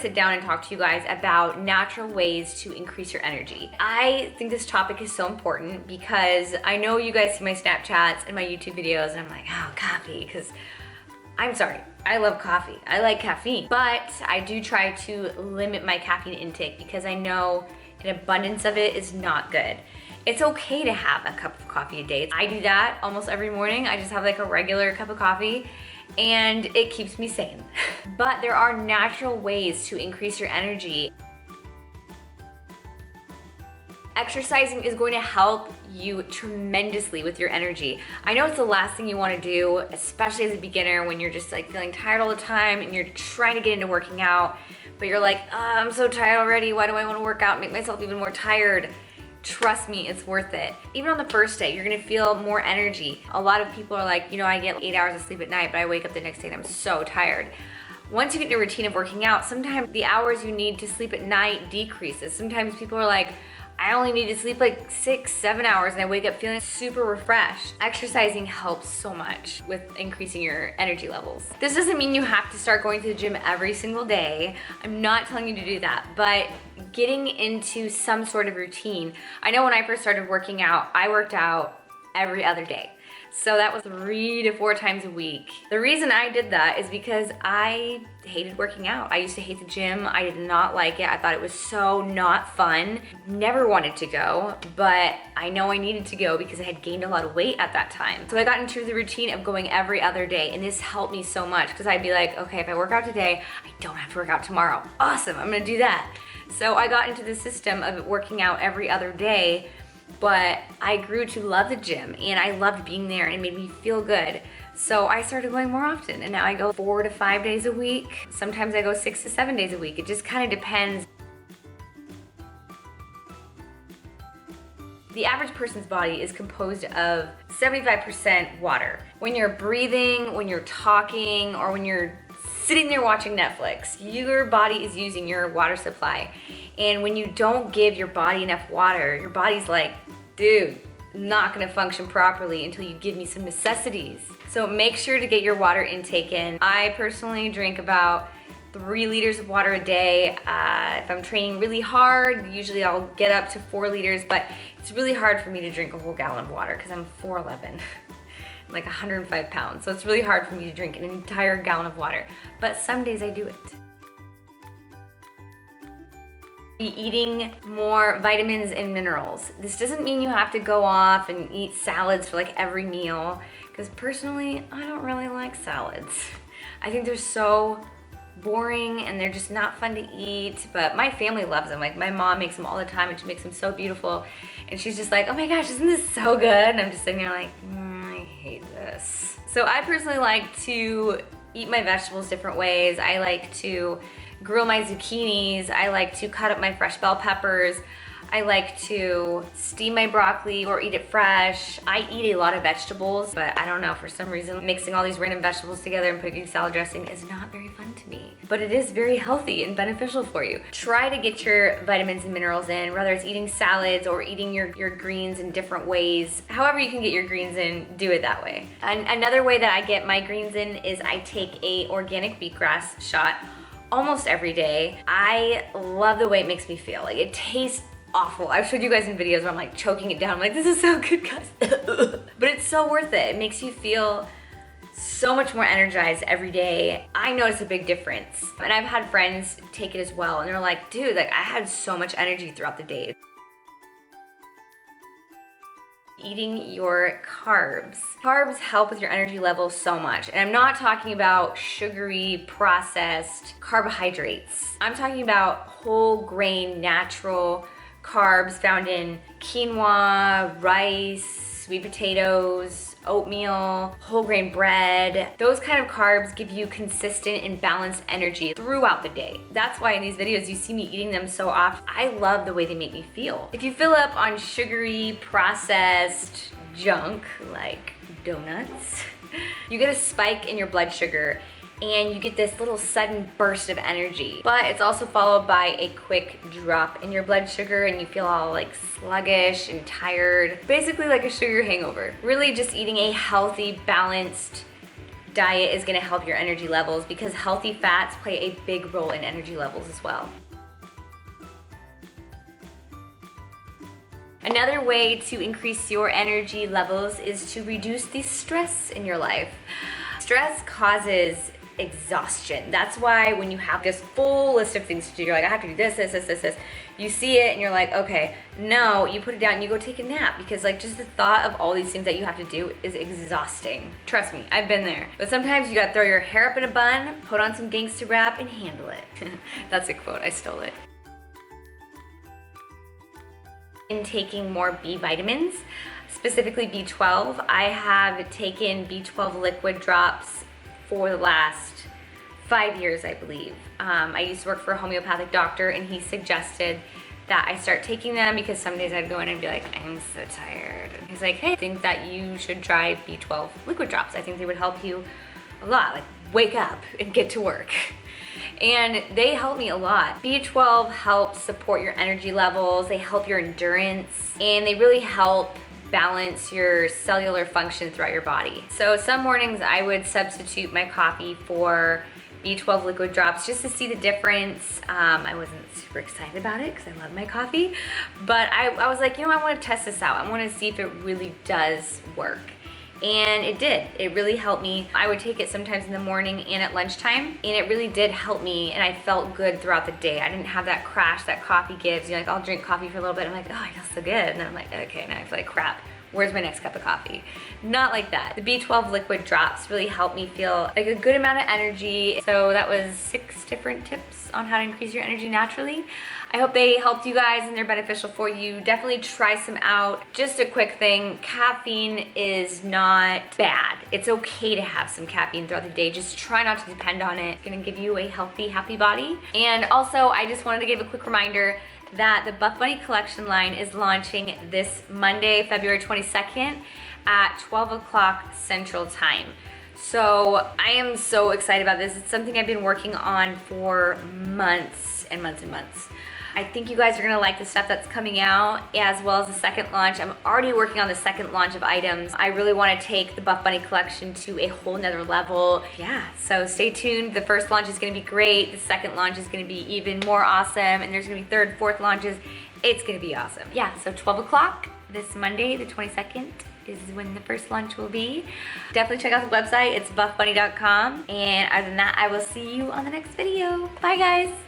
sit down and talk to you guys about natural ways to increase your energy. I think this topic is so important because I know you guys see my Snapchats and my YouTube videos and I'm like, oh, coffee, because I'm sorry, I love coffee. I like caffeine, but I do try to limit my caffeine intake because I know an abundance of it is not good. It's okay to have a cup of coffee a day. I do that almost every morning. I just have like a regular cup of coffee and it keeps me sane. But there are natural ways to increase your energy. Exercising is going to help you tremendously with your energy. I know it's the last thing you want to do, especially as a beginner when you're just like feeling tired all the time and you're trying to get into working out, but you're like, oh, I'm so tired already. Why do I want to work out and make myself even more tired? Trust me, it's worth it. Even on the first day, you're gonna feel more energy. A lot of people are like, you know, I get 8 hours of sleep at night, but I wake up the next day and I'm so tired. Once you get the routine of working out, sometimes the hours you need to sleep at night decreases. Sometimes people are like, I only need to sleep like 6-7 hours and I wake up feeling super refreshed. Exercising helps so much with increasing your energy levels. This doesn't mean you have to start going to the gym every single day. I'm not telling you to do that, but getting into some sort of routine. I know when I first started working out, I worked out every other day. So that was 3 to 4 times a week. The reason I did that is because I hated working out. I used to hate the gym. I did not like it. I thought it was so not fun. Never wanted to go, but I know I needed to go because I had gained a lot of weight at that time. So I got into the routine of going every other day, and this helped me so much because I'd be like, okay, if I work out today, I don't have to work out tomorrow. Awesome, I'm gonna do that. So I got into the system of working out every other day, but I grew to love the gym and I loved being there and it made me feel good. So I started going more often and now I go 4 to 5 days a week. Sometimes I go 6 to 7 days a week. It just kind of depends. The average person's body is composed of 75% water. When you're breathing, when you're talking, or when you're sitting there watching Netflix, your body is using your water supply. And when you don't give your body enough water, your body's like, dude, not gonna function properly until you give me some necessities. So make sure to get your water intake in. I personally drink about 3 liters of water a day. If I'm training really hard, usually I'll get up to 4 liters, but it's really hard for me to drink a whole gallon of water because I'm 4'11". I'm like 105 pounds, so it's really hard for me to drink an entire gallon of water. But some days I do it. Be eating more vitamins and minerals. This doesn't mean you have to go off and eat salads for like every meal, because personally, I don't really like salads. I think they're so boring and they're just not fun to eat, but my family loves them. Like my mom makes them all the time and she makes them so beautiful. And she's just like, oh my gosh, isn't this so good? And I'm just sitting there like, I hate this. So I personally like to eat my vegetables different ways. I like to grill my zucchinis. I like to cut up my fresh bell peppers. I like to steam my broccoli or eat it fresh. I eat a lot of vegetables, but I don't know, for some reason, mixing all these random vegetables together and putting salad dressing is not very fun to me. But it is very healthy and beneficial for you. Try to get your vitamins and minerals in, whether it's eating salads or eating your greens in different ways. However you can get your greens in, do it that way. And another way that I get my greens in is I take a organic wheatgrass shot almost every day. I love the way it makes me feel. Like it tastes awful. I've showed you guys in videos where I'm like choking it down. I'm like, this is so good, guys. But it's so worth it. It makes you feel so much more energized every day. I notice a big difference. And I've had friends take it as well. And they're like, dude, like I had so much energy throughout the day. Eating your carbs. Carbs help with your energy levels so much. And I'm not talking about sugary, processed carbohydrates. I'm talking about whole grain, natural carbs found in quinoa, rice, sweet potatoes, oatmeal, whole grain bread. Those kind of carbs give you consistent and balanced energy throughout the day. That's why in these videos you see me eating them so often. I love the way they make me feel. If you fill up on sugary, processed junk like donuts, you get a spike in your blood sugar and you get this little sudden burst of energy. But it's also followed by a quick drop in your blood sugar and you feel all like sluggish and tired. Basically like a sugar hangover. Really just eating a healthy, balanced diet is gonna help your energy levels because healthy fats play a big role in energy levels as well. Another way to increase your energy levels is to reduce the stress in your life. Stress causes exhaustion. That's why when you have this full list of things to do, you're like, I have to do this. You see it and you're like, okay, no, you put it down and you go take a nap because like just the thought of all these things that you have to do is exhausting. Trust me, I've been there. But sometimes you gotta throw your hair up in a bun, put on some gangsta rap and handle it. That's a quote, I stole it. In taking more B vitamins, specifically B12. I have taken B12 liquid drops for the last 5 years, I believe. I used to work for a homeopathic doctor and he suggested that I start taking them because some days I'd go in and be like, I'm so tired. And he's like, hey, I think that you should try B12 liquid drops. I think they would help you a lot, like wake up and get to work. And they help me a lot. B12 helps support your energy levels, they help your endurance, and they really help balance your cellular function throughout your body. So some mornings I would substitute my coffee for B12 liquid drops just to see the difference. I wasn't super excited about it because I love my coffee, but I was like, you know, I want to test this out. I want to see if it really does work. And it did. It really helped me. I would take it sometimes in the morning and at lunchtime, and it really did help me, and I felt good throughout the day. I didn't have that crash that coffee gives. You're like, I'll drink coffee for a little bit. I'm like, oh, I feel so good. And then I'm like, okay, now I feel like crap. Where's my next cup of coffee? Not like that. The B12 liquid drops really helped me feel like a good amount of energy. So that was 6 different tips on how to increase your energy naturally. I hope they helped you guys and they're beneficial for you. Definitely try some out. Just a quick thing, caffeine is not bad. It's okay to have some caffeine throughout the day. Just try not to depend on it. It's gonna give you a healthy, happy body. And also, I just wanted to give a quick reminder that the Buffbunny collection line is launching this Monday, February 22nd at 12 o'clock Central Time. So I am so excited about this. It's something I've been working on for months and months and months. I think you guys are gonna like the stuff that's coming out as well as the second launch. I'm already working on the second launch of items. I really wanna take the Buffbunny collection to a whole nother level. Yeah, so stay tuned. The first launch is gonna be great. The second launch is gonna be even more awesome. And there's gonna be third, fourth launches. It's gonna be awesome. Yeah, so 12 o'clock this Monday, the 22nd, is when the first launch will be. Definitely check out the website. It's buffbunny.com. And other than that, I will see you on the next video. Bye guys.